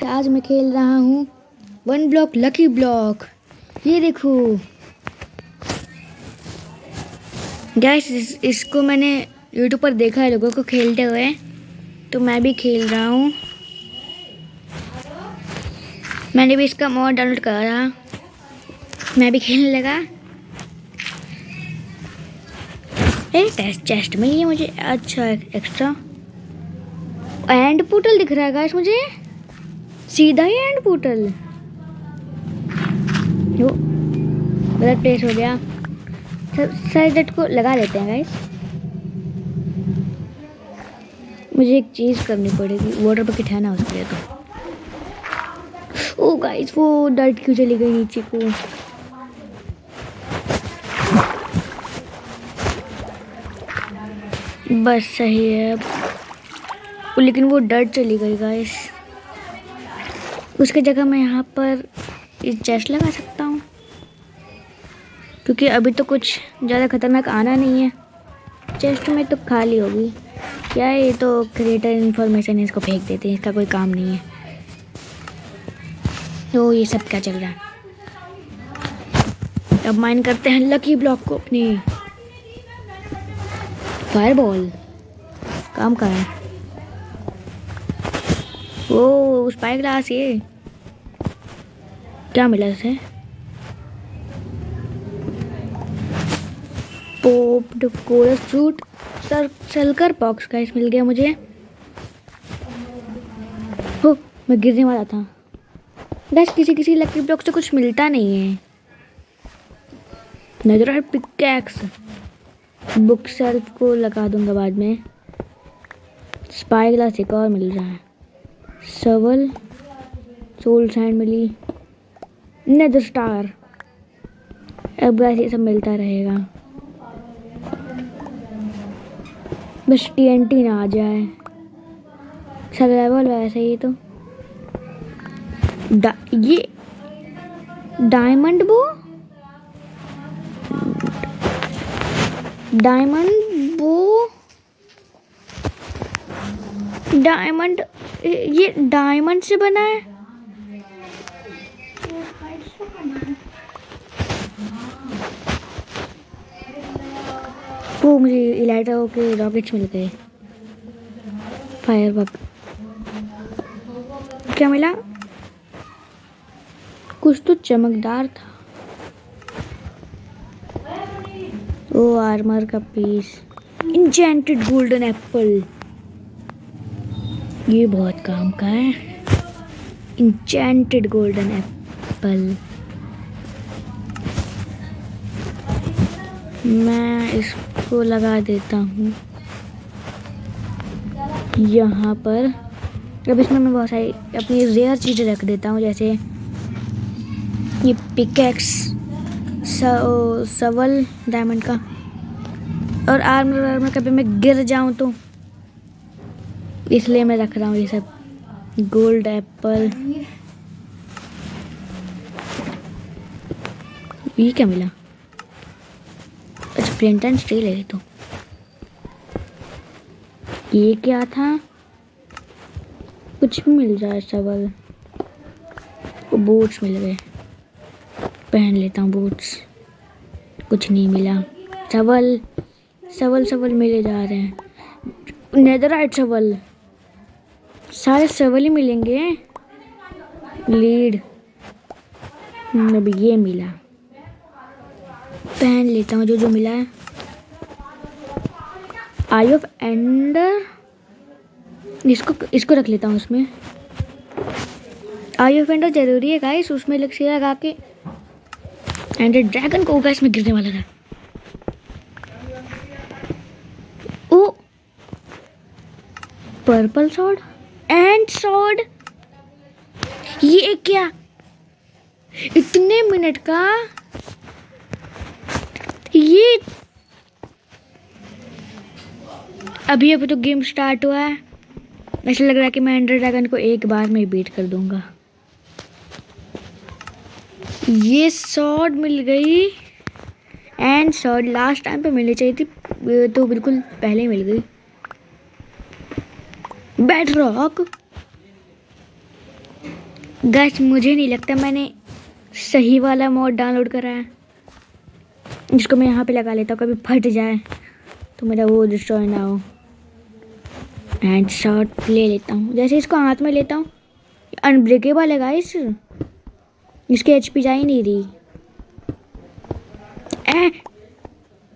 आज मैं खेल रहा हूँ वन ब्लॉक लकी ब्लॉक। ये देखो गैस, इसको मैंने यूट्यूब पर देखा है लोगों को खेलते हुए, तो मैं भी खेल रहा हूँ। मैंने भी इसका मॉड डाउनलोड करा, मैं भी खेलने लगा। चेस्ट मिली है मुझे, अच्छा एक्स्ट्रा एंड पोर्टल दिख रहा है गाइस मुझे, सीधा ही एंड पोर्टल। वो गलत प्लेस हो गया। साइड को लगा लेते हैं गाइस। मुझे एक चीज करनी पड़ेगी, वाटर बकेट है ना उसके लिए। तो ओ गाइस, वो डर्ट क्यों चली गई नीचे को। बस सही है, लेकिन वो डर्ट चली गई गाइस। उसके जगह मैं यहाँ पर इस चेस्ट लगा सकता हूँ, क्योंकि अभी तो कुछ ज़्यादा खतरनाक आना नहीं है। चेस्ट में तो खाली होगी क्या, ये तो क्रिएटर इन्फॉर्मेशन है, इसको फेंक देते हैं, इसका कोई काम नहीं है। तो ये सब क्या चल रहा है। अब माइन करते हैं लकी ब्लॉक को अपनी। फायरबॉल काम का है। ओ स्पाई ग्लास, ये क्या मिला इसे। पोप्ड कोरस फ्रूट, सल्कर बॉक्स का मिल गया मुझे। हो मैं गिरने वाला था बस। किसी लकी ब्लॉक से कुछ मिलता नहीं है। नजर है पिकैक्स, बुक शेल्फ को लगा दूंगा बाद में। स्पाई ग्लास एक और मिल रहा है। सवल, सोल सैंड मिली, नेदर स्टार। अब गाइस ये सब मिलता रहेगा, बस TNT ना आ जाए। सर्वाइवल वैसे ही तो ये डायमंड वो डायमंड, ये डायमंड से बना है। वो मुझे इलाइटा के रॉकेट्स मिल गए। फायरवर्क क्या मिला, कुछ तो चमकदार था। ओ आर्मर का पीस, इंचेंटेड गोल्डन एप्पल, ये बहुत काम का है। इंचेंटेड गोल्डन एप्पल, मैं इसको लगा देता हूँ यहाँ पर। अब इसमें मैं बहुत सारी अपनी रेयर चीज़ें रख देता हूँ, जैसे ये पिकैक्स, सवल डायमंड का, और आर्मर कभी मैं गिर जाऊँ तो, इसलिए मैं रख रहा हूँ ये सब। गोल्ड एप्पल, ये क्या मिला, अच्छा फ्लिंट एंड स्टील है। तो ये क्या था, कुछ भी मिल जाए। सवल, वो बूट्स मिल गए, पहन लेता हूँ बूट्स। कुछ नहीं मिला। सवल मिले जा रहे हैं। नेदरराइट सवल, सारे सवल ही मिलेंगे। लीड, अभी ये मिला, पहन लेता हूँ जो मिला है। आई ऑफ एंडर, इसको रख लेता हूँ उसमें। आई ऑफ एंडर जरूरी है गाइस, उसमें लगा के। एंड ड्रैगन को गाइस में गिरने वाला था। ओ पर्पल सॉर्ड एंड सॉर्ड, ये क्या, इतने मिनट का ये। अभी तो गेम स्टार्ट हुआ है, ऐसा लग रहा है कि मैं एंडर ड्रैगन को एक बार में बीट कर दूंगा। ये सॉर्ड मिल गई, एंड सॉर्ड लास्ट टाइम पे मिलनी चाहिए थी, तो बिल्कुल पहले ही मिल गई। बेड रॉक, गाइस मुझे नहीं लगता मैंने सही वाला मोड डाउनलोड करा है, जिसको मैं यहाँ पे लगा लेता हूँ, कभी फट जाए तो मेरा वो डिस्ट्रॉय ना हो। हैंड शॉट ले लेता हूँ, जैसे इसको हाथ में लेता हूँ अनब्रेकेबल है गाइस, इसकी एचपी जा ही नहीं रही।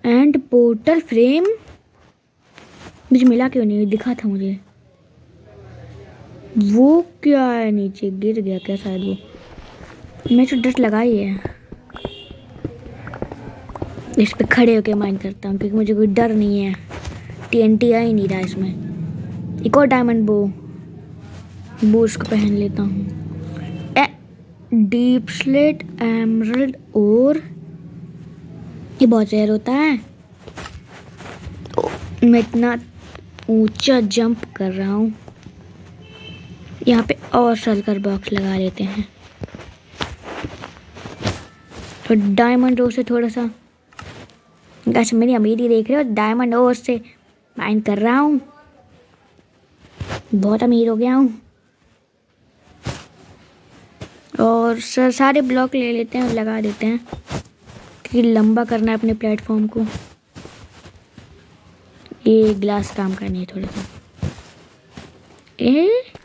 एंड पोर्टल फ्रेम मुझे मिला क्यों नहीं, दिखा था मुझे। वो क्या है, नीचे गिर गया क्या शायद वो, मैं तो डर लगा ही है। इस पे खड़े होके माइन करता हूँ क्योंकि मुझे कोई डर नहीं है। टीएनटी आ ही नहीं रहा इसमें। एक और डायमंड बो उसको पहन लेता हूँ। डीप स्लेट एमरल्ड और ये बहुत रेयर होता है। मैं इतना ऊंचा जंप कर रहा हूँ। यहाँ पे और सल्कर बॉक्स लगा लेते हैं तो डायमंड ओर से थोड़ा सा, गैस मेरी अमीरी देख रहे हो, डायमंड ओर से माइन कर रहा हूँ, बहुत अमीर हो गया हूँ। और सारे ब्लॉक ले लेते हैं और लगा देते हैं कि लंबा करना है अपने प्लेटफॉर्म को। ये ग्लास काम का नहीं है थोड़ा सा।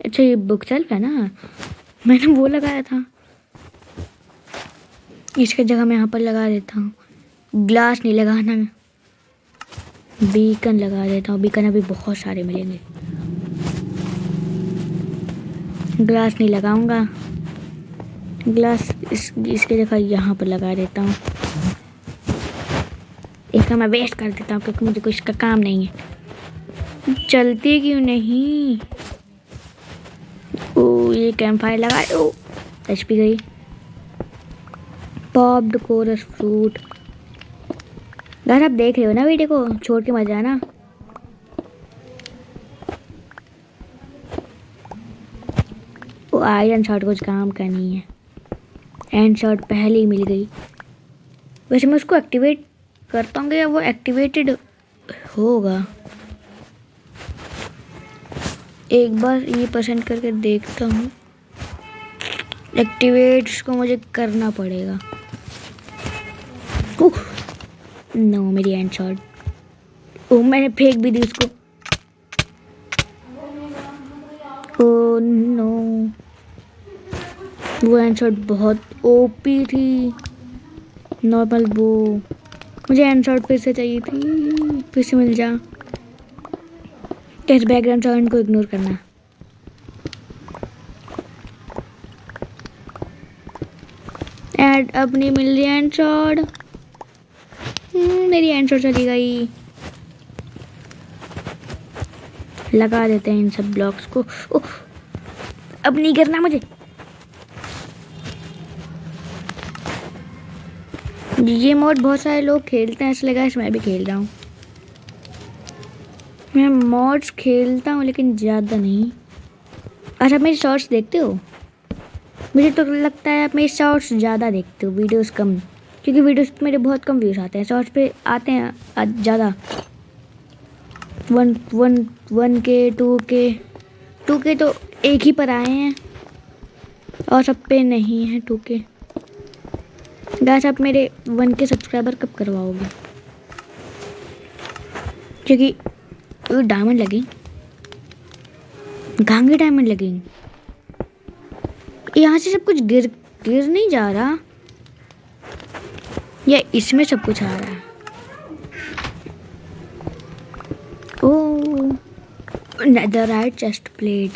अच्छा ये बुक शेल्फ है ना, मैंने वो लगाया था, इसके जगह मैं यहाँ पर लगा देता हूँ। ग्लास नहीं लगाना, बीकन लगा देता हूँ। बीकन अभी बहुत सारे मिलेंगे। ग्लास नहीं लगाऊंगा, ग्लास इसके जगह यहाँ पर लगा देता हूँ। इसका मैं वेस्ट कर देता हूँ क्योंकि मुझे कुछ का काम नहीं है। चलती क्यों नहीं? ओ ये कैंप फायर लगा, ओ एचपी गई। पॉप्ड कोरस फ्रूट। गाइस आप देख रहे हो ना वीडियो को, छोड़ के मत जाना। वो आयरन शॉट कुछ काम का नहीं है, एंड शॉट पहले ही मिल गई। वैसे मैं उसको एक्टिवेट करता हूँ या वो एक्टिवेटेड होगा, एक बार ये पसंद करके देखता हूँ। एक्टिवेट इसको मुझे करना पड़ेगा। नो मेरी एंड शॉट, ओ मैंने फेंक भी दी उसको। ओ नो वो एंड शॉट बहुत ओपी थी। नॉर्मल वो मुझे एंड शॉट फिर से चाहिए थी, फिर से मिल जा। कैसे बैकग्राउंड साउंड को इग्नोर करना। एड अब नहीं मिल रही एंड शॉट, मेरी एंड शॉट चली गई। लगा देते हैं इन सब ब्लॉक्स को। ओह अब नहीं करना मुझे। ये मोड बहुत सारे लोग खेलते हैं, इसलिए गाइस मैं भी खेल रहा हूँ। मैं मोड्स खेलता हूँ लेकिन ज़्यादा नहीं। अच्छा मेरी शॉर्ट्स देखते हो? मुझे तो लगता है आप मेरी शॉर्ट्स ज़्यादा देखते हो, वीडियोस कम, क्योंकि वीडियोस पे मेरे बहुत कम व्यूज़ आते हैं। शॉर्ट्स पे आते हैं ज़्यादा, 1K 2K तो एक ही पर आए हैं और सब पे नहीं है 2K। गाइस आप मेरे 1K सब्सक्राइबर कब करवाओगे? क्योंकि डायमंड लगी, गांगे डायमंड लगेंगे। यहाँ से सब कुछ गिर नहीं जा रहा, या इसमें सब कुछ आ रहा है? ओह नेदरराइट चेस्ट प्लेट।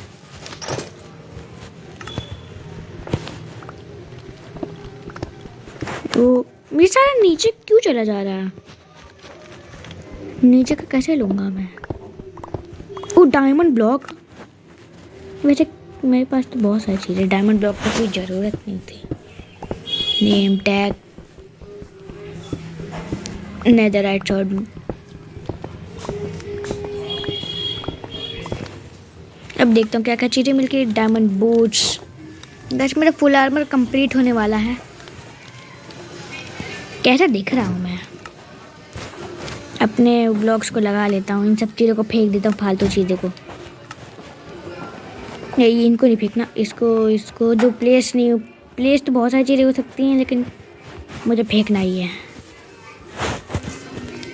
ओ ये सारा नीचे क्यों चला जा रहा है? नीचे का कैसे लूँगा मैं? ओ डायमंड ब्लॉक। वैसे मेरे पास तो बहुत सारी चीज़ें, डायमंड ब्लॉक की कोई ज़रूरत नहीं थी। Name tag, netherite short. अब देखता हूँ क्या क्या चीज़ें मिलके। Diamond boots. गाइस मेरा फुल आर्मर कंप्लीट होने वाला है। कैसा दिख रहा हूँ मैं? अपने ब्लॉक्स को लगा लेता हूँ, इन सब चीज़ों को फेंक देता हूँ, फालतू चीज़ों को। ये इनको नहीं फेंकना, इसको इसको जो प्लेस तो बहुत सारी चीज़ें हो सकती हैं, लेकिन मुझे फेंकना ही है।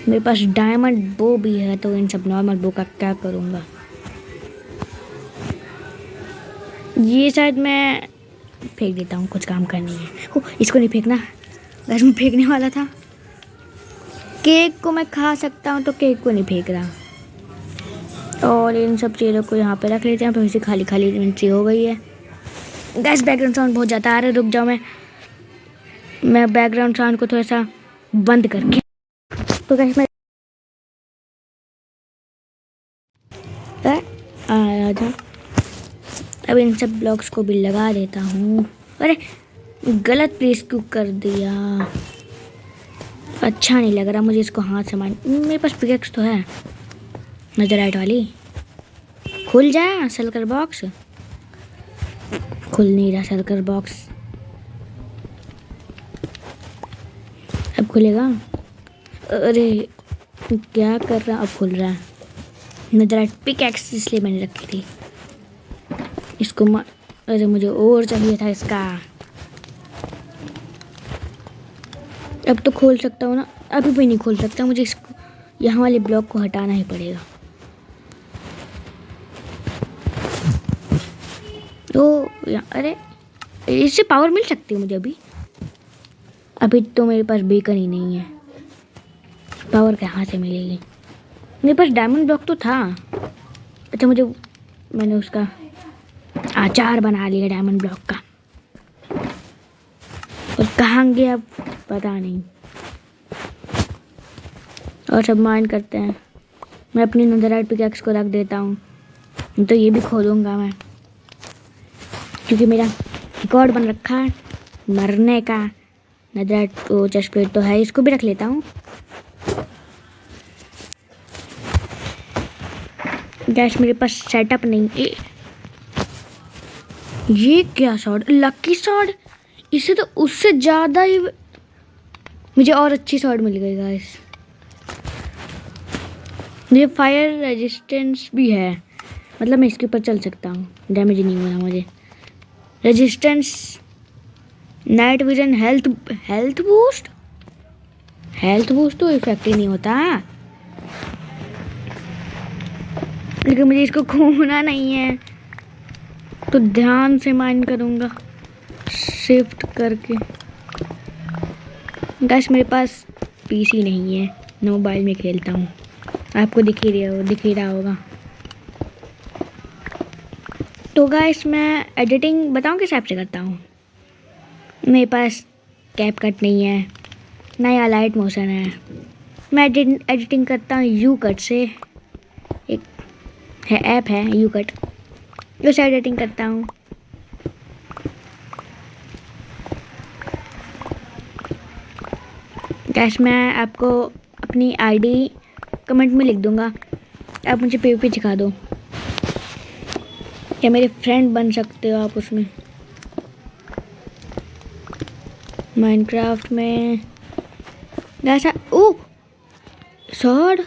मेरे पास डायमंड बो भी है, तो इन सब नॉर्मल बो का क्या करूँगा। ये शायद मैं फेंक देता हूँ, कुछ काम करनी है। ओ, इसको नहीं फेंकना, बस मैं फेंकने वाला था। केक को मैं खा सकता हूँ, तो केक को नहीं फेंक रहा। और इन सब चीज़ों को यहाँ पे रख लेते हैं। फिर से खाली खाली एंट्री हो गई है। गैस बैकग्राउंड साउंड बहुत ज़्यादा आ रहा है, रुक जाओ। मैं बैकग्राउंड साउंड को थोड़ा सा बंद करके, तो गैस मैं आ जा। अब इन सब ब्लॉक्स को भी लगा देता हूँ। अरे गलत प्लेस क्यों कर दिया, अच्छा नहीं लग रहा मुझे इसको हाथ से मार। मेरे पास पिकेक्स तो है, नजरआइट वाली। खुल जाए सल्कर बॉक्स, खुल नहीं रहा सल्कर बॉक्स। अब खुलेगा। अरे क्या कर रहा, अब खुल रहा है। नजरआइट पिकेक्स इसलिए मैंने रखी थी इसको अरे मुझे और चाहिए था इसका। अब तो खोल सकता हूँ ना, अभी भी नहीं खोल सकता। मुझे इसको यहाँ वाले ब्लॉक को हटाना ही पड़ेगा। तो अरे इससे पावर मिल सकती है मुझे अभी तो मेरे पास बेकन ही नहीं है, पावर कहाँ से मिलेगी। मेरे पास डायमंड ब्लॉक तो था। अच्छा मैंने उसका आचार बना लिया डायमंड ब्लॉक का, और कहाँ गया पता नहीं। और सब माइंड करते हैं। मैं अपनी नजरआइट पिकेक्स को रख देता हूँ, तो ये भी खोलूँगा मैं, क्योंकि मेरा रिकॉर्ड बन रखा है मरने का। नजरआइट वो चेस्ट प्लेट तो है, इसको भी रख लेता हूँ। गैस मेरे पास सेटअप नहीं। ये क्या शॉट, लकी शॉट। इससे तो उससे ज़्यादा ही मुझे और अच्छी शॉट मिल गई गाइस। मुझे फायर रेजिस्टेंस भी है, मतलब मैं इसके ऊपर चल सकता हूँ, डैमेज नहीं हो रहा मुझे। Resistance, night vision, health boost तो इफेक्ट ही नहीं होता, लेकिन मुझे इसको खोना नहीं है, तो ध्यान से माइंड करूँगा शिफ्ट करके। गाइस मेरे पास पीसी नहीं है, मैं मोबाइल में खेलता हूँ, आपको दिख ही रहा होगा। तो गाइस मैं एडिटिंग बताऊँ किस ऐप से करता हूँ। मेरे पास कैप कट नहीं है, नया लाइट मोशन है। मैं एडिटिंग करता हूँ यू कट से, एक है ऐप है यू कट, उससे एडिटिंग करता हूँ। गैस मैं आपको अपनी आईडी कमेंट में लिख दूँगा, आप मुझे पीवीपी सिखा दो, क्या मेरे फ्रेंड बन सकते हो आप उसमें। माइनक्राफ्ट में ऐसा ओ सॉर्ड,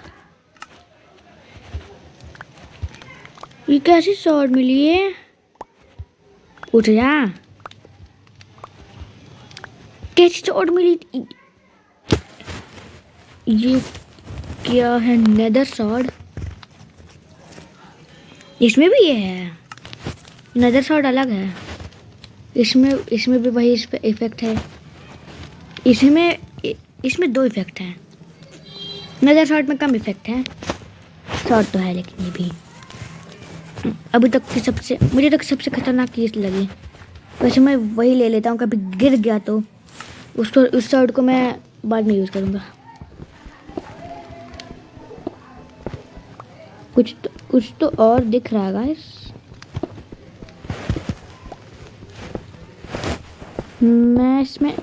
ये कैसी सॉर्ड मिली है, उठ जा। कैसी सॉर्ड मिली, ये क्या है, नेदर सॉर्ड। इसमें भी ये है, नेदर सॉर्ड अलग है। इसमें भी वही इस पे इफेक्ट है। इसमें 2 इफेक्ट हैं, नेदर सॉर्ड में कम इफेक्ट है, सॉर्ड तो है लेकिन ये भी अभी तक की मुझे तक सबसे खतरनाक चीज़ लगी। वैसे मैं वही ले लेता हूँ, कभी गिर गया तो उस सॉर्ड को मैं बाद में यूज़ करूँगा। कुछ तो और दिख रहा है गाइस। मैं इसमें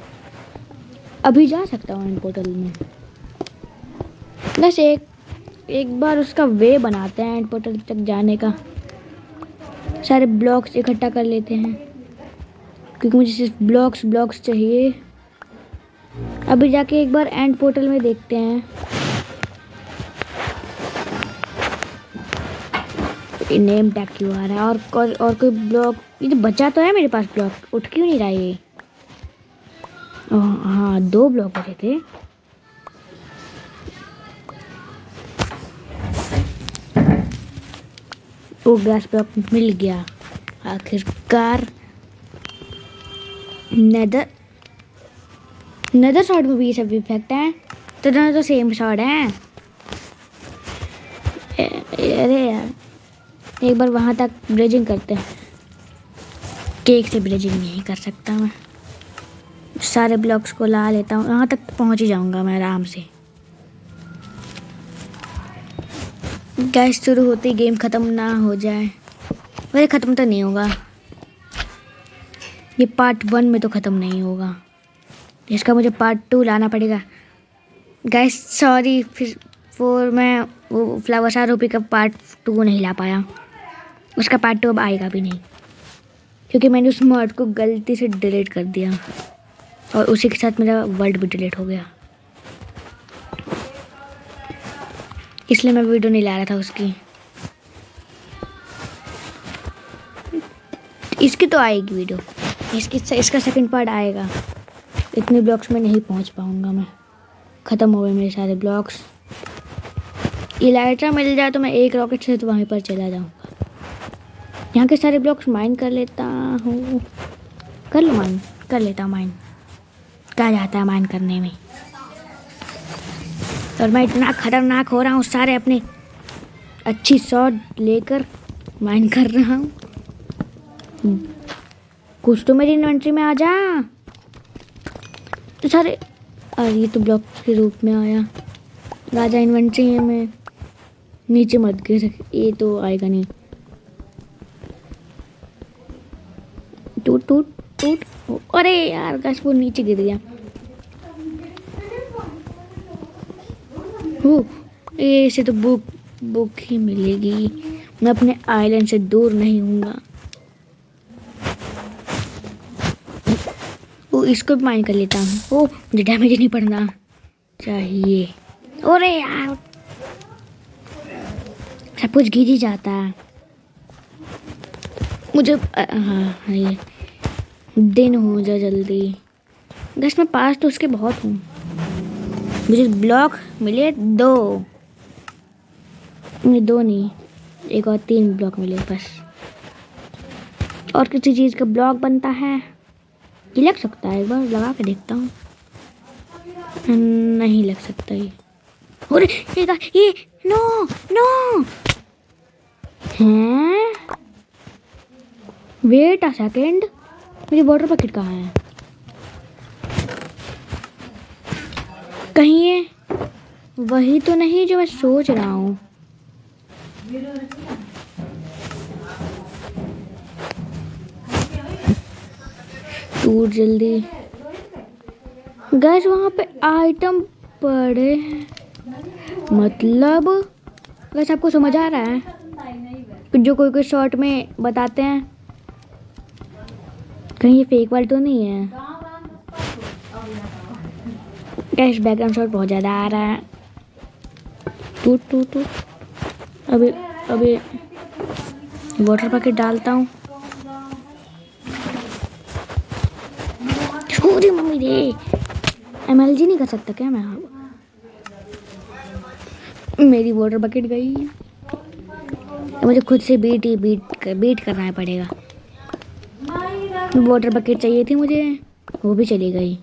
अभी जा सकता हूँ एंड पोर्टल में। बस एक बार उसका वे बनाते हैं एंड पोर्टल तक जाने का। सारे ब्लॉक्स इकट्ठा कर लेते हैं, क्योंकि मुझे सिर्फ ब्लॉक्स चाहिए। अभी जाके एक बार एंड पोर्टल में देखते हैं। नेम टैग क्यों आ रहा है? और कोई ब्लॉक ये तो बचा तो है मेरे पास। ब्लॉक उठ क्यों नहीं रहा ये? हाँ 2 ब्लॉक बचे थे। वो गैस ब्लॉक मिल गया आखिरकार। नेदर शॉट में भी ये सब इफेक्ट है, तो दोनों तो सेम शॉट है। अरे यार एक बार वहाँ तक ब्रिजिंग करते हैं। केक से ब्रिजिंग नहीं कर सकता मैं। सारे ब्लॉक्स को ला लेता हूँ, वहाँ तक पहुँच ही जाऊँगा मैं आराम से। गैस शुरू होते ही गेम ख़त्म ना हो जाए। वैसे ख़त्म तो नहीं होगा, ये पार्ट 1 में तो ख़त्म नहीं होगा, इसका मुझे पार्ट 2 लाना पड़ेगा। गैस सॉरी फिर मैं वो फ्लावर्स आरोपी का पार्ट 2 नहीं ला पाया। उसका पार्ट 2 अब आएगा भी नहीं, क्योंकि मैंने उस मॉड को गलती से डिलीट कर दिया और उसी के साथ मेरा वर्ल्ड भी डिलीट हो गया, इसलिए मैं वीडियो नहीं ला रहा था उसकी। इसकी तो आएगी वीडियो, इसका सेकंड पार्ट आएगा। इतने ब्लॉक्स में नहीं पहुंच पाऊंगा मैं, ख़त्म हो गए मेरे सारे ब्लॉक्स। इलाइट्रा मिल जाए तो मैं एक रॉकेट से तो वहीं पर चला जाऊंगा। यहाँ के सारे ब्लॉक्स माइन कर लेता हूँ। कर लो माइन, कर लेता हूँ माइन। क्या जाता है माइन करने में? और मैं इतना खतरनाक हो रहा हूँ, सारे अपने अच्छी शॉट लेकर माइन कर रहा हूँ। कुछ तो मेरी इन्वेंट्री में आ जा। तो सारे ये तो ब्लॉक के रूप में आया। राजा इन्वेंट्री में नीचे मत गिर, ये तो आएगा नहीं। टूट टूट टूट। अरे यार गैस वो नीचे गिर गया। ऐसे तो बुक ही मिलेगी। मैं अपने आइलैंड से दूर नहीं हूँगा। इसको भी माइन कर लेता हूँ। मुझे डैमेज नहीं पड़ना चाहिए। अरे यार सब कुछ गिर ही जाता है मुझे। हाँ ये दिन हो जा जल्दी। गैस मैं पास तो उसके बहुत हूँ। मुझे ब्लॉक मिले 2 नहीं, एक और 3 ब्लॉक मिले बस। और किसी चीज़ का ब्लॉक बनता है, ये लग सकता है। एक बार लगा के देखता हूँ। नहीं लग सकता ये। अरे ये नो हैं। वेट अ सेकेंड, मेरी वाटर बकेट कहाँ है? कहीं ये वही तो नहीं जो मैं सोच रहा हूँ। टूट जल्दी। गैस वहाँ पे आइटम पड़े हैं, मतलब गैस आपको समझ आ रहा है? जो कोई शॉर्ट में बताते हैं, कहीं ये फेक वाला तो नहीं है? गैस बैकग्राउंड शॉट बहुत ज़्यादा आ रहा है। टूट टूट टूट। अभी वाटर पैकेट डालता हूँ। छोड़ी मम्मी रे, MLG नहीं कर सकता क्या मैं? मेरी वाटर बकेट गई। मुझे खुद से बीट करना पड़ेगा। वाटर बकेट चाहिए थी मुझे, वो भी चली गई।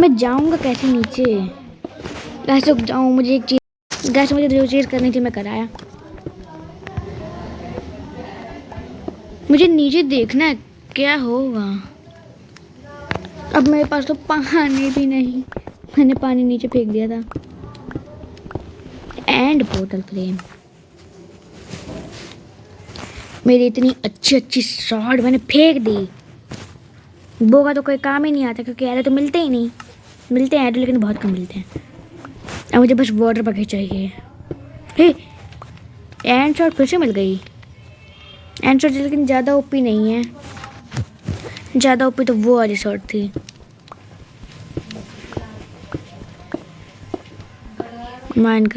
मैं जाऊंगा कैसे नीचे? कैसे रुक जाऊँ? मुझे एक चीज़, गैस मुझे जो चीज़ करनी थी मैं कराया। मुझे नीचे देखना है क्या होगा। अब मेरे पास तो पानी भी नहीं, मैंने पानी नीचे फेंक दिया था। एंड बोतल फ्रेम, मेरी इतनी अच्छी शॉट मैंने फेंक दी। वो का तो कोई काम ही नहीं आता, क्योंकि ऐरे तो मिलते ही नहीं। मिलते हैं लेकिन बहुत कम मिलते हैं। अब मुझे बस वाटर बकेट चाहिए। एंड शॉट फिर से मिल गई। एंड शॉट लेकिन ज़्यादा ओपी नहीं है। ज़्यादा ओपी तो वो वाली शॉट थी। माइनिंग।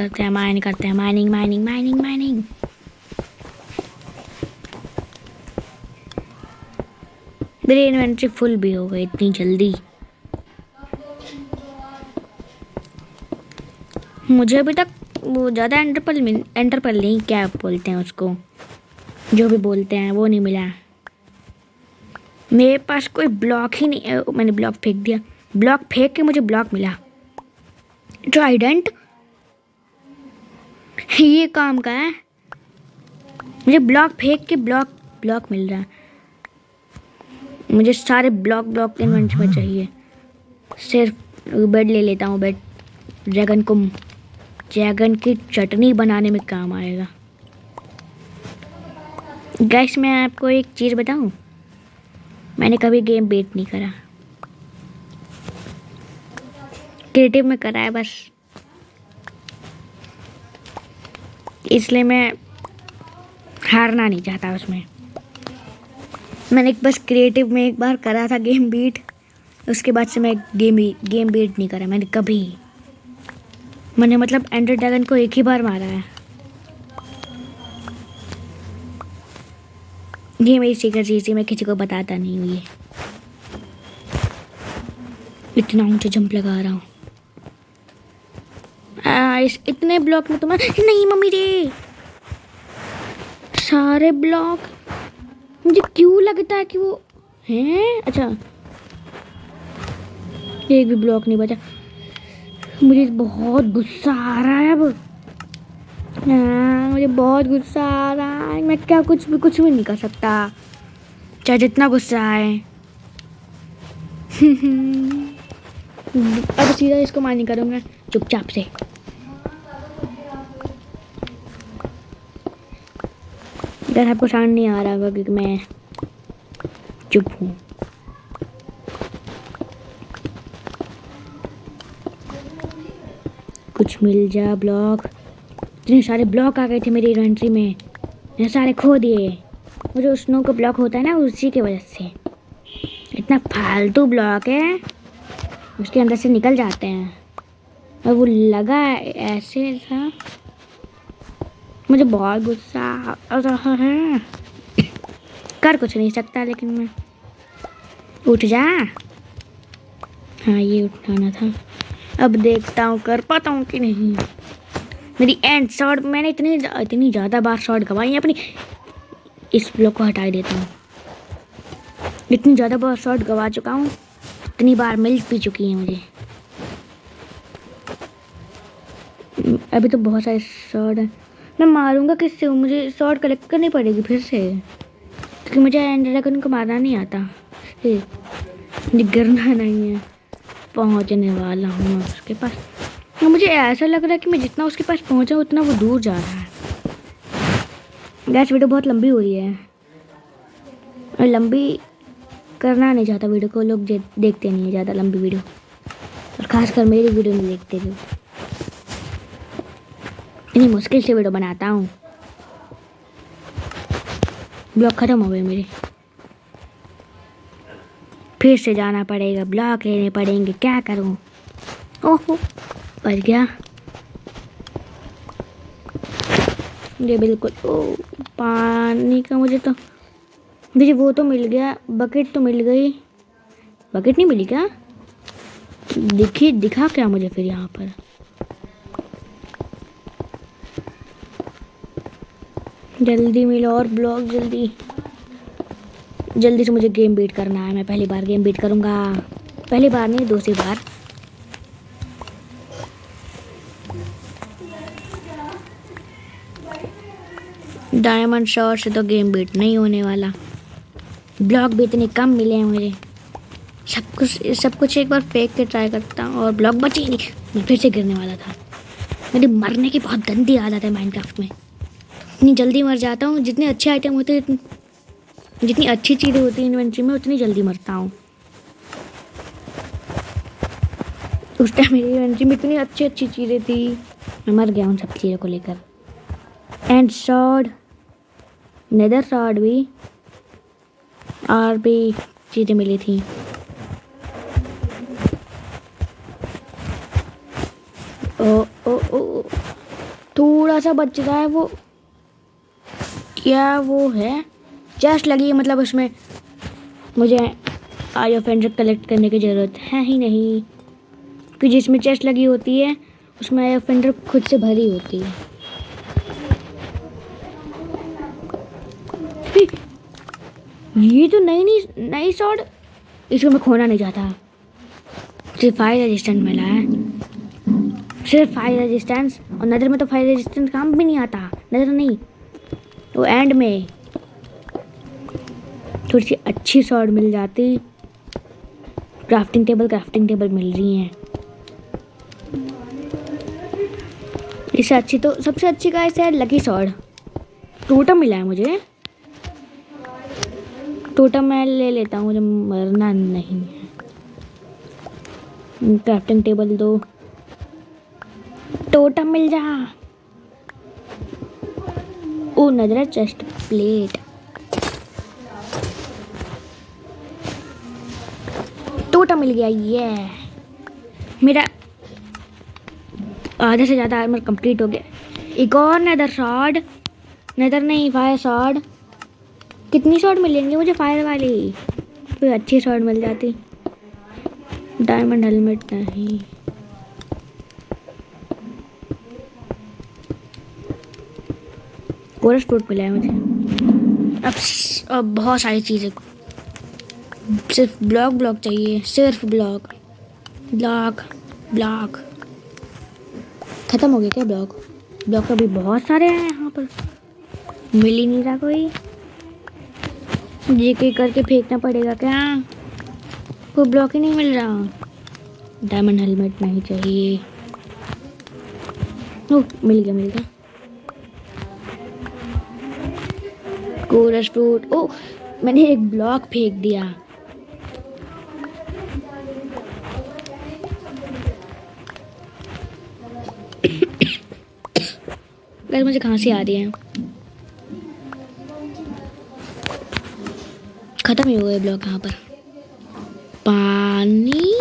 मेरी इन्वेंट्री फुल भी हो गई इतनी जल्दी। मुझे अभी तक वो ज़्यादा एंटरपल नहीं, क्या बोलते हैं उसको, जो भी बोलते हैं वो नहीं मिला। मेरे पास कोई ब्लॉक ही नहीं, मैंने ब्लॉक फेंक दिया। ब्लॉक फेंक के मुझे ब्लॉक मिला। ट्राइडेंट, ये काम का है। मुझे ब्लॉक फेंक के ब्लॉक मिल रहा है। मुझे सारे ब्लॉक इन्वेंट्री में चाहिए। सिर्फ बेड ले लेता हूँ। बेड ड्रैगन की चटनी बनाने में काम आएगा। गैस मैं आपको एक चीज़ बताऊँ, मैंने कभी गेम बीट नहीं करा, क्रिएटिव में करा है बस, इसलिए मैं हारना नहीं चाहता उसमें। मैंने बस क्रिएटिव में एक बार करा था गेम बीट, उसके बाद से मैं गेम बीट नहीं करा मैंने कभी। मैंने मतलब एंडर ड्रैगन को एक ही बार मारा है। ये मेरी सीक्रेट चीज़ थी, मैं किसी को बताता नहीं हूँ। ये इतना ऊंचा जंप लगा रहा हूँ। इस इतने ब्लॉक में तो मैं नहीं, मम्मी रे सारे ब्लॉक। मुझे क्यों लगता है कि वो हैं। अच्छा, एक भी ब्लॉक नहीं बचा। मुझे बहुत गुस्सा आ रहा है अब। मुझे बहुत गुस्सा आ रहा है। मैं क्या कुछ भी नहीं कर सकता, चाहे जितना गुस्सा आए। अब सीधा इसको मार नहीं करूँगा, चुपचाप से। इधर आपको शांत नहीं आ रहा होगा क्योंकि मैं चुप हूँ। कुछ मिल जा ब्लॉक। इतने सारे ब्लॉक आ गए थे मेरी इन्वेंट्री में, मैंने सारे खो दिए। वो जो स्नो का ब्लॉक होता है ना, उसी के वजह से इतना फालतू ब्लॉक है, उसके अंदर से निकल जाते हैं। और वो लगा ऐसे था, मुझे बहुत गुस्सा आ रहा है। कर कुछ नहीं सकता, लेकिन मैं उठ जा। हाँ, ये उठाना था। अब देखता हूँ कर पाता हूँ कि नहीं। मेरी एंड शॉट, मैंने इतनी ज़्यादा बार शॉट गवाई है अपनी। इस ब्लॉक को हटा देता हूँ। इतनी ज़्यादा बार शॉट गवा चुका हूँ, इतनी बार मिल भी चुकी है मुझे। अभी तो बहुत सारे शॉट है। मैं मारूंगा किससे? मुझे शॉट कलेक्ट करनी पड़ेगी फिर से, क्योंकि मुझे एंड ड्रैगन को मारना नहीं आता। मुझे गिरना नहीं है, पहुंचने वाला हूँ मैं उसके पास। और मुझे ऐसा लग रहा है कि मैं जितना उसके पास पहुंचा उतना वो दूर जा रहा है। गैस वीडियो बहुत लंबी हो रही है, और लंबी करना नहीं चाहता वीडियो को। लोग देखते नहीं है ज़्यादा लंबी वीडियो, और ख़ासकर मेरी वीडियो नहीं देखते लोग। इतनी मुश्किल से वीडियो बनाता हूँ। ब्लॉक खत्म हो गए मेरे, फिर से जाना पड़ेगा, ब्लॉक लेने पड़ेंगे। क्या करूँ? ओहो, बच गया ये बिल्कुल। ओ, पानी का मुझे वो तो मिल गया, बकेट तो मिल गई। बकेट नहीं मिली क्या? दिखा क्या मुझे फिर यहाँ पर? जल्दी मिलो और ब्लॉक, जल्दी से मुझे गेम बीट करना है। मैं पहली बार गेम बीट करूँगा, पहली बार नहीं, दूसरी बार। डायमंड शॉट से तो गेम बीट नहीं होने वाला। ब्लॉक भी इतने कम मिले हैं मुझे। सब कुछ एक बार फेंक के ट्राई करता हूँ, और ब्लॉक बचे ही नहीं। मैं फिर से गिरने वाला था। मेरी मरने की बहुत गंदी आदत है माइनक्राफ्ट में। इतनी जल्दी मर जाता हूँ। जितने अच्छे आइटम होते हैं, जितनी अच्छी चीज़ें होती हैं इन्वेंट्री में, उतनी जल्दी मरता हूँ। उस टाइम मेरी इन्वेंट्री में इतनी अच्छी चीज़ें थी, मैं मर गया उन सब चीज़ों को लेकर। एंड शॉर्ड, नेदर शॉर्ड भी, और भी चीज़ें मिली थी। ओ, थोड़ा सा बच रहा है। वो क्या वो है? चेस्ट लगी है, मतलब उसमें मुझे आई ऑफेंडर कलेक्ट करने की ज़रूरत है ही नहीं, क्योंकि जिसमें चेस्ट लगी होती है उसमें आई ऑफेंडर खुद से भरी होती है। ये तो नई शॉट, इसको मैं खोना नहीं चाहता। सिर्फ फायर रेजिस्टेंस मिला है, सिर्फ फायर रेजिस्टेंस, और नदर में तो फायर रेजिस्टेंस काम भी नहीं आता। नदर नहीं, वो एंड में थोड़ी सी अच्छी शॉट मिल जाती। क्राफ्टिंग टेबल मिल रही हैं। इससे अच्छी तो सबसे अच्छी का है लकी शॉट। टोटम मिला है मुझे, टोटम मैं ले लेता हूँ, मुझे मरना नहीं है। क्राफ्टिंग टेबल दो, टोटम मिल जा। ओ नजर चेस्ट प्लेट, टोटम मिल गया। ये मेरा आधे से ज़्यादा आर्मर कंप्लीट हो गया। एक और नेदर शॉट, नेदर नहीं फायर शॉट। कितनी शॉट मिलेंगी मुझे फायर वाली? कोई अच्छी शॉट मिल जाती। डायमंड हेलमेट नहीं, कोरस फ्रूट मिला है मुझे। अब बहुत सारी चीज़ें, सिर्फ ब्लॉक चाहिए, सिर्फ ब्लॉक। खत्म हो गया क्या ब्लॉक अभी बहुत सारे हैं यहाँ पर, मिल ही नहीं रहा कोई। ये करके फेंकना पड़ेगा क्या? कोई ब्लॉक ही नहीं मिल रहा। डायमंड हेलमेट नहीं चाहिए। ओह मिल गया। Coarse fruit. ओह मैंने एक ब्लॉक फेंक दिया। अगर मुझे खांसी आ रही है। खत्म ही हो गए ब्लॉक यहाँ पर। पानी,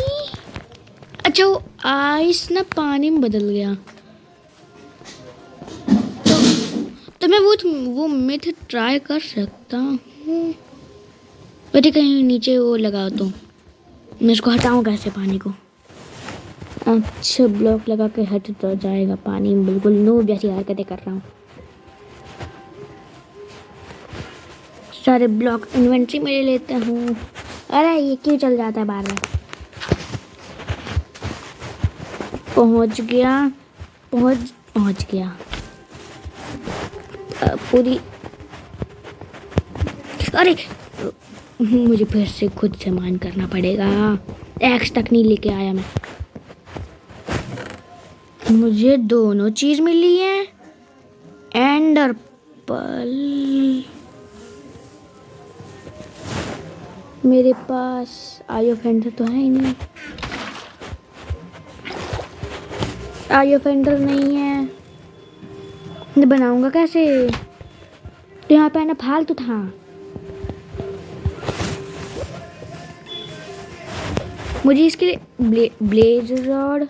अच्छा वो आइस ना पानी में बदल गया। तो मैं वो मिथ ट्राई कर सकता हूँ, बट कहीं नीचे वो लगा तो मैं इसको हटाऊँ कैसे पानी को? अच्छा ब्लॉक लगा के हट तो जाएगा पानी। बिल्कुल नूब जैसी हरकतें कर रहा हूँ। सारे ब्लॉक इन्वेंट्री में ले लेता हूँ। अरे ये क्यों चल जाता है बार बार? पहुँच गया पूरी। अरे मुझे फिर से खुद से मान करना पड़ेगा। एक्स तक नहीं लेके आया मैं। मुझे दोनों चीज मिली है, एंडर पर्ल। मेरे पास आई ऑफेंडर तो है ही नहीं। आई ऑफेंडर नहीं है, मैं बनाऊंगा कैसे? तो यहाँ पे ना फालतू था। मुझे इसके लिए ब्लेज रॉड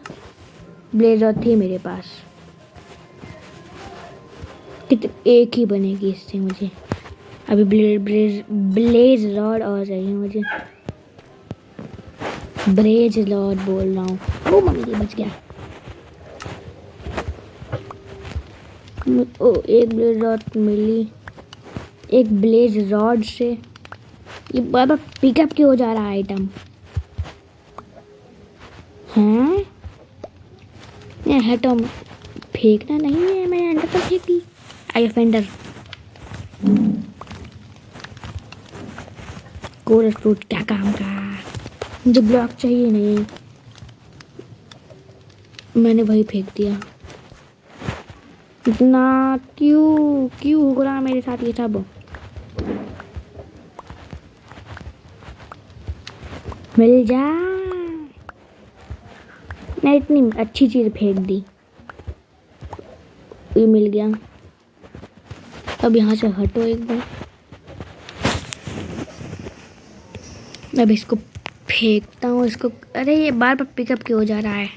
थी मेरे पास। एक ही बनेगी इससे मुझे। अभी ब्लेज रॉड और चाहिए मुझे। ब्लेज रॉड बोल रहा हूँ। ओ मम्मी जी बच गया। ओ एक ब्लेज रॉड मिली, एक ब्लेज रॉड से। ये बाबा पिकअप क्यों हो जा रहा है आइटम? हाँ ये हटो, फेंकना नहीं है। मैंने अंदर तक फेंक दी आई ऑफेंडर। कोरस फ्रूट क्या काम का? मुझे ब्लॉक चाहिए नहीं, मैंने वही फेंक दिया। इतना क्यों हो रहा मेरे साथ ये सब? मिल जा। मैं इतनी अच्छी चीज फेंक दी, ये मिल गया। अब यहाँ से हटो एक बार। अब इसको फेंकता हूँ इसको। अरे ये बार बार पिकअप क्यों हो जा रहा है?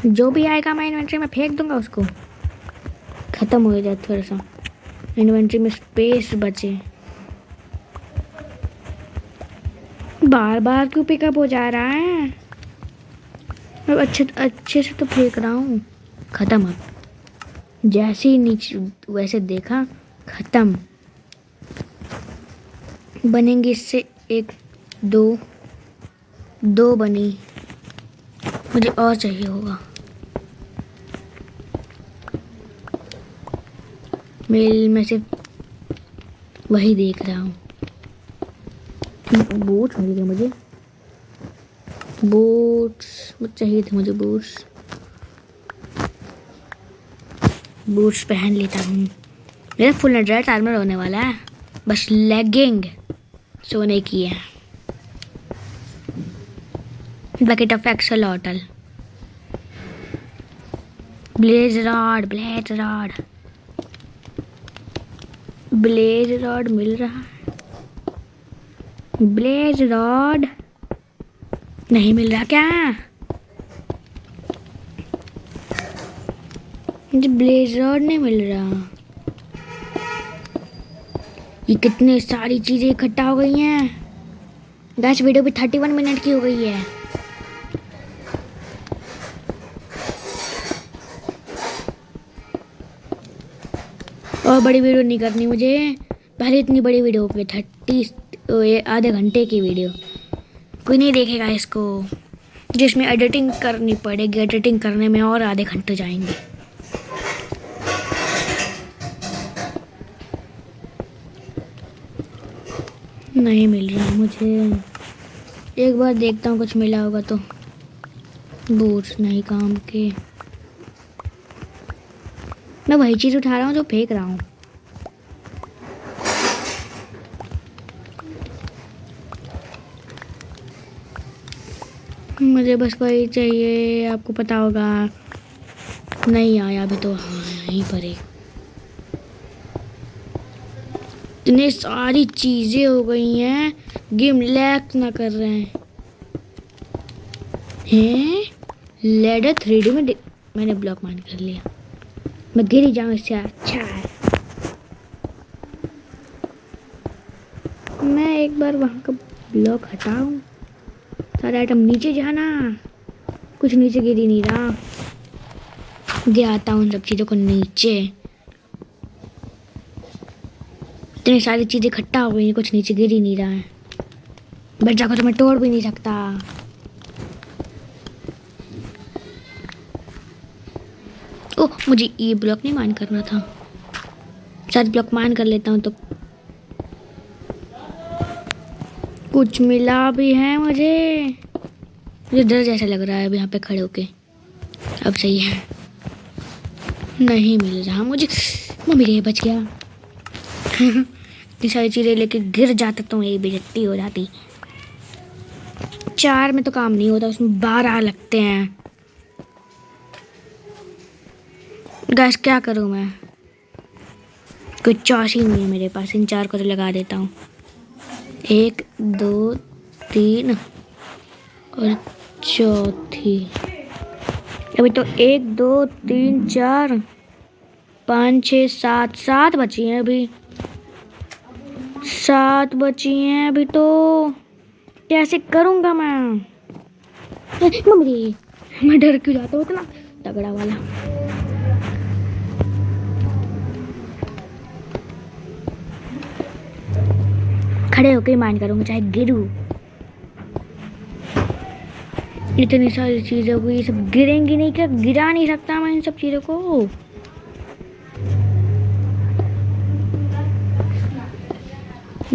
जो भी आएगा मैं इन्वेंट्री में फेंक दूंगा उसको। ख़त्म हो जाए थोड़ा सा इन्वेंट्री में स्पेस बचे। बार बार क्यों पिकअप हो जा रहा है? अब अच्छे से तो फेंक रहा हूँ। खत्म। अब जैसे ही नीचे वैसे देखा, खत्म। बनेंगे इससे एक दो बनी। मुझे और चाहिए होगा। मेल में सिर्फ वही देख रहा हूँ। बूट्स मिल गए मुझे। बूट्स चाहिए थे मुझे। बूट्स पहन लेता हूँ। मेरा फुल नेटराइट आर्मर होने वाला है। बस लेगिंग सोने की है। Bucket of axolotl. Blaze rod मिल रहा है। ब्लेज रॉड नहीं मिल रहा क्या? मुझे ब्लेज रॉड नहीं मिल रहा। ये कितनी सारी चीजें इकट्ठा हो गई हैं। गाइस वीडियो भी 31 मिनट की हो गई है। और बड़ी वीडियो नहीं करनी मुझे। पहले इतनी बड़ी वीडियो पे 30 आधे घंटे की वीडियो कोई नहीं देखेगा इसको, जिसमें एडिटिंग करनी पड़ेगी। एडिटिंग करने में और आधे घंटे जाएंगे। नहीं मिल रहा मुझे। एक बार देखता हूँ कुछ मिला होगा तो। बूट्स नहीं काम के। मैं वही चीज़ उठा रहा हूँ जो फेंक रहा हूँ। मुझे बस वही चाहिए। आपको पता होगा। नहीं आया अभी तो। हाँ यहीं पर है। इतनी सारी चीजें हो गई हैं। गेम लैग ना कर रहे हैं। लेडर 3D में मैंने ब्लॉक मान कर लिया। मैं गिर ही जाऊँ इससे अच्छा है। मैं एक बार वहाँ का ब्लॉक हटाऊँ। सारा आइटम नीचे जाना। कुछ नीचे गिर ही नहीं रहा। गिराता हूँ उन सब चीज़ों को नीचे। इतनी सारी चीज़ें इकट्ठा हो गई हैं, कुछ नीचे गिर ही नहीं रहा है। बच्चा को तो मैं तोड़ भी नहीं सकता। ओह मुझे ये ब्लॉक नहीं मान करना था। शायद ब्लॉक मान कर लेता हूँ तो कुछ मिला भी है मुझे डर जैसा लग रहा है अब यहाँ पे खड़े होके। अब सही है। नहीं मिल रहा मुझे। मम्मी रे बच गया। इतनी सारी चीज़ें लेके गिर जाता तो ये बेइज्जती हो जाती। 4 में तो काम नहीं होता, उसमें 12 लगते हैं। गैस क्या करूँ मैं? कोई चॉइस ही नहीं है मेरे पास। इन 4 को तो लगा देता हूँ। 1 2 3 और चौथी। अभी तो 1 2 3 4 5 6 7 बची हैं अभी। 7 बची हैं अभी तो। कैसे करूँगा मैं? मम्मी मैं डर क्यों जाता हूँ इतना तगड़ा वाला। खड़े होके मान करूँगा चाहे गिरूँ। इतनी सारी चीज़ों को ये सब गिरेंगी नहीं क्या? गिरा नहीं सकता मैं इन सब चीज़ों को।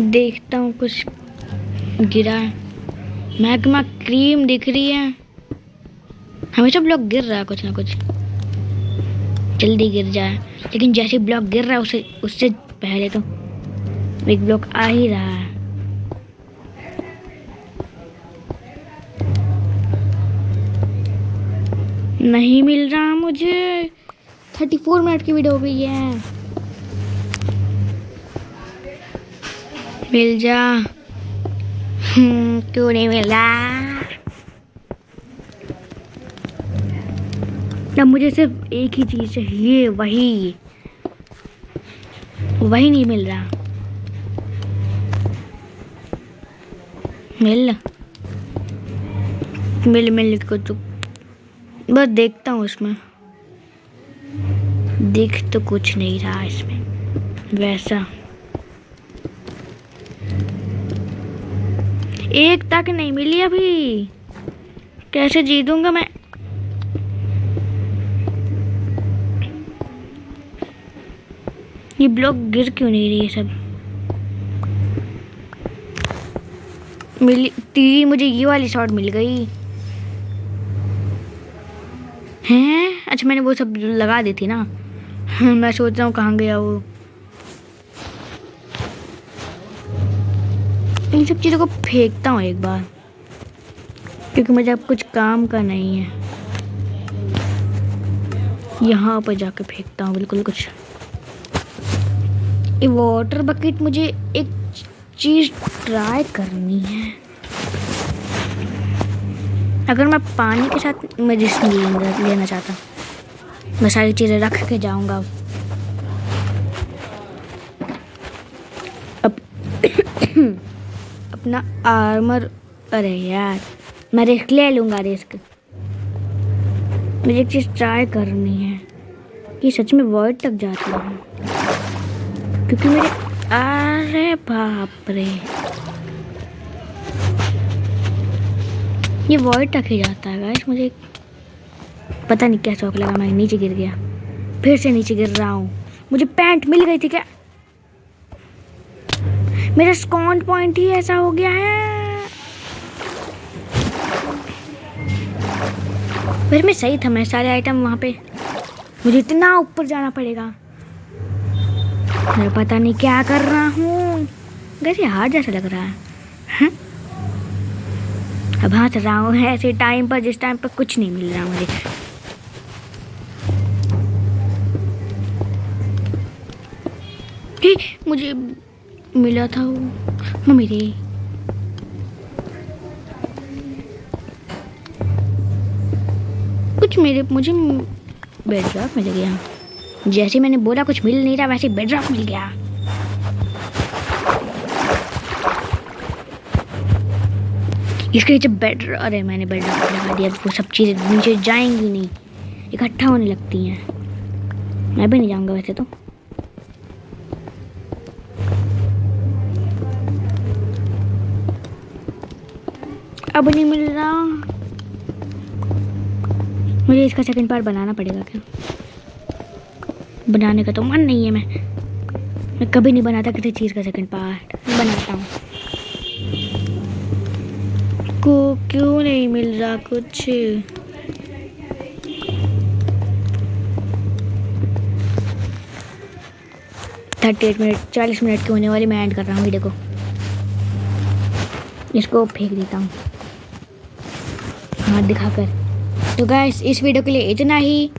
देखता हूँ कुछ गिरा है। मैग्मा क्रीम दिख रही है। हमेशा ब्लॉक गिर रहा है कुछ ना कुछ। जल्दी गिर जाए। लेकिन जैसे ब्लॉक गिर रहा है उससे पहले तो एक ब्लॉक आ ही रहा है। नहीं मिल रहा मुझे। 34 मिनट की वीडियो हो गई है। मिल जा। क्यों नहीं मिल रहा? अब मुझे सिर्फ एक ही चीज चाहिए। वही नहीं मिल रहा। मिल मिल मिल को तो बस देखता हूँ उसमें, दिख तो कुछ नहीं रहा इसमें वैसा। एक तक नहीं मिली अभी, कैसे जीतूंगा मैं। ये ब्लॉक गिर क्यों नहीं रही है सब। मिली तीन, मुझे ये वाली शॉट मिल गई हैं। अच्छा मैंने वो सब लगा दी थी ना। मैं सोच रहा हूँ कहाँ गया वो। इन सब चीज़ों को फेंकता हूँ एक बार, क्योंकि मुझे अब कुछ काम का नहीं है। यहाँ पर जाके फेंकता हूँ बिल्कुल कुछ। ये वाटर बकेट, मुझे एक चीज़ ट्राई करनी है। अगर मैं पानी के साथ मैं रिस्क लेना चाहता, मैं सारी चीज़ें रख के जाऊंगा। अब अपना आर्मर, अरे यार मैं रिस्क ले लूँगा। रिस्क मुझे एक चीज़ ट्राई करनी है कि सच में वॉइड तक जाती है, क्योंकि मेरे, अरे बाप रे, ये वॉइड तक ही जाता है गाइस। मुझे पता नहीं क्या शौक लगा, मैं नीचे गिर गया, फिर से नीचे गिर रहा हूँ। मुझे पैंट मिल गई थी क्या? मेरा स्कॉन पॉइंट ही ऐसा हो गया है। फिर मैं सही था, मैं सारे आइटम वहाँ पे, मुझे इतना ऊपर जाना पड़ेगा। मैं पता नहीं क्या कर रहा हूँ, वैसे हार्ड जैसा लग रहा है। अब हंस रहा हूँ ऐसे टाइम पर जिस टाइम पर कुछ नहीं मिल रहा मुझे। मुझे मिला था वो मेरे, कुछ मुझे बेडरॉक मिल गया। जैसे मैंने बोला कुछ मिल नहीं रहा, वैसे बेडरॉक मिल गया। इसके नीचे बेड, अरे मैंने बेडरॉक लगा दिया। वो सब चीज़ें नीचे जाएंगी नहीं, इकट्ठा होने लगती हैं। मैं भी नहीं जाऊंगा वैसे तो। अब नहीं मिल रहा, मुझे इसका सेकंड पार्ट बनाना पड़ेगा क्या? बनाने का तो मन नहीं है। मैं कभी नहीं बनाता किसी चीज़ का सेकंड पार्ट, बनाता हूँ। को क्यों नहीं मिल रहा कुछ? मिनट 40 मिनट की होने वाली, मैं एंड कर रहा हूँ वीडियो को। इसको फेंक देता हूँ हाथ दिखाकर। तो गाइस इस वीडियो के लिए इतना ही।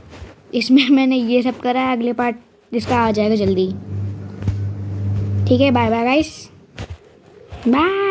इसमें मैंने ये सब करा है, अगले पार्ट जिसका आ जाएगा जल्दी। ठीक है, बाय बाय गाइस, बाय।